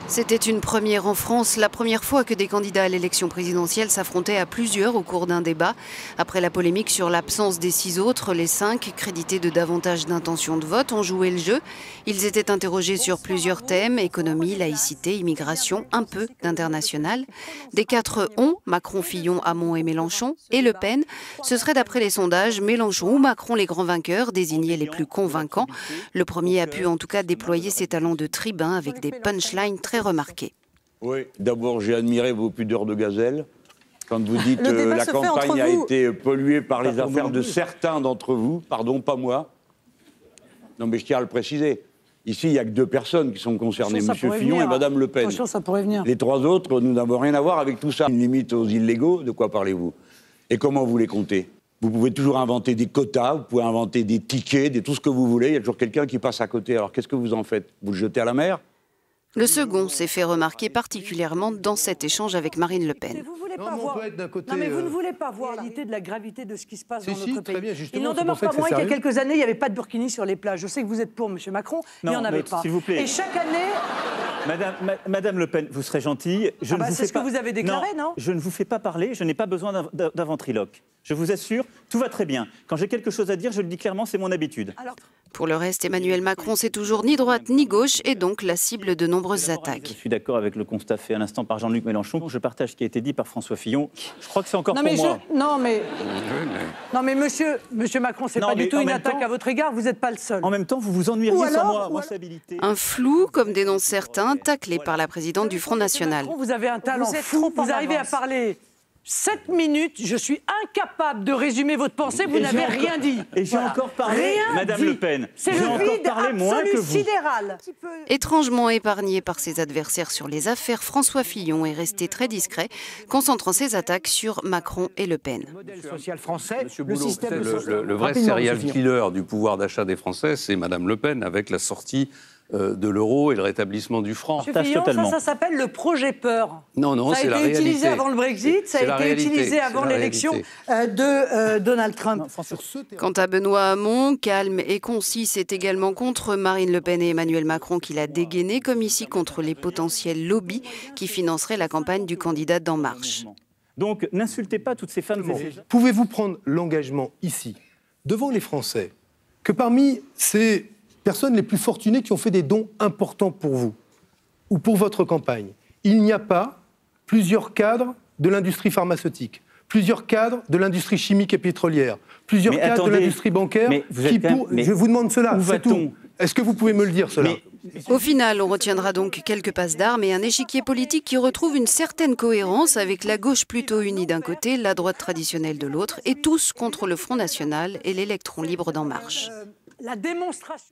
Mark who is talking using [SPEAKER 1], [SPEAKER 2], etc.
[SPEAKER 1] C'était une première en France, la première fois que des candidats à l'élection présidentielle s'affrontaient à plusieurs au cours d'un débat. Après la polémique sur l'absence des 6 autres, les 5, crédités de davantage d'intentions de vote, ont joué le jeu. Ils étaient interrogés sur plusieurs thèmes, économie, laïcité, immigration, un peu d'international. Des 4 ont, Macron, Fillon, Hamon et Mélenchon, et Le Pen. Ce serait d'après les sondages, Mélenchon ou Macron les grands vainqueurs, désignés les plus convaincants. Le premier a pu en tout cas déployer ses talents de tribun avec des punchlines très remarqué.
[SPEAKER 2] Oui, d'abord j'ai admiré vos pudeurs de gazelle. Quand vous dites que la campagne a été polluée par les affaires de certains d'entre vous, pardon, pas moi. Non mais je tiens à le préciser. Ici, il n'y a que 2 personnes qui sont concernées, M. Fillon et Mme Le Pen.
[SPEAKER 3] Ça pourrait venir.
[SPEAKER 2] Les 3 autres, nous n'avons rien à voir avec tout ça. Une limite aux illégaux, de quoi parlez-vous? Et comment vous les comptez? Vous pouvez toujours inventer des quotas, vous pouvez inventer des tickets, tout ce que vous voulez. Il y a toujours quelqu'un qui passe à côté. Alors qu'est-ce que vous en faites? Vous le jetez à la mer?
[SPEAKER 1] Le second s'est fait remarquer particulièrement dans cet échange avec Marine Le Pen.
[SPEAKER 3] Vous ne voulez pas voir la réalité de la gravité de ce qui se passe dans notre pays. Bien, il n'en demeure pas moins qu'il y a quelques années, il n'y avait pas de burkini sur les plages. Je sais que vous êtes pour, M. Macron, mais il n'y en avait pas.
[SPEAKER 4] S'il vous plaît.
[SPEAKER 3] Et chaque année...
[SPEAKER 4] Madame Le Pen, vous serez gentille.
[SPEAKER 3] C'est ce que vous avez déclaré, non?
[SPEAKER 4] Je ne vous fais pas parler, je n'ai pas besoin d'un ventriloque. Je vous assure, tout va très bien. Quand j'ai quelque chose à dire, je le dis clairement, c'est mon habitude.
[SPEAKER 1] Pour le reste, Emmanuel Macron, c'est toujours ni droite ni gauche et donc la cible de nombreuses attaques.
[SPEAKER 4] Je suis d'accord avec le constat fait à l'instant par Jean-Luc Mélenchon. Je partage ce qui a été dit par François Fillon. Je crois que c'est encore pour moi.
[SPEAKER 3] Non mais monsieur Macron, c'est pas du tout une attaque à votre égard, vous n'êtes pas le seul.
[SPEAKER 4] En même temps, vous vous ennuyeriez sans moi, c'est habilité.
[SPEAKER 1] Un flou, comme dénoncent certains, taclé par la présidente du Front National.
[SPEAKER 3] Vous avez un talent fou, vous arrivez à parler 7 minutes, je suis incapable de résumer votre pensée, vous n'avez rien dit.
[SPEAKER 4] Et j'ai encore parlé, Madame Le Pen.
[SPEAKER 3] C'est le vide absolu sidéral.
[SPEAKER 1] Étrangement épargné par ses adversaires sur les affaires, François Fillon est resté très discret, concentrant ses attaques sur Macron et Le Pen.
[SPEAKER 3] Le modèle social français,
[SPEAKER 5] le vrai serial killer du pouvoir d'achat des Français, c'est Madame Le Pen, avec la sortie de l'euro et le rétablissement du franc.
[SPEAKER 3] Monsieur Fillon, ça s'appelle le projet peur.
[SPEAKER 5] Non, c'est la réalité.
[SPEAKER 3] Ça a été utilisé avant le Brexit, ça a été utilisé avant l'élection de Donald Trump.
[SPEAKER 1] Quant à Benoît Hamon, calme et concis, c'est également contre Marine Le Pen et Emmanuel Macron qu'il a dégainé, comme ici contre les potentiels lobbies qui financeraient la campagne du candidat d'En Marche.
[SPEAKER 4] Donc n'insultez pas toutes ces femmes.
[SPEAKER 6] Pouvez-vous prendre l'engagement ici, devant les Français, que parmi ces personnes les plus fortunées qui ont fait des dons importants pour vous ou pour votre campagne, il n'y a pas plusieurs cadres de l'industrie pharmaceutique, plusieurs cadres de l'industrie chimique et pétrolière, plusieurs cadres de l'industrie bancaire je vous demande cela, c'est tout. Est-ce que vous pouvez me le dire, cela?
[SPEAKER 1] Au final, on retiendra donc quelques passes d'armes et un échiquier politique qui retrouve une certaine cohérence avec la gauche plutôt unie d'un côté, la droite traditionnelle de l'autre, et tous contre le Front National et l'électron libre d'En Marche.
[SPEAKER 3] La démonstration...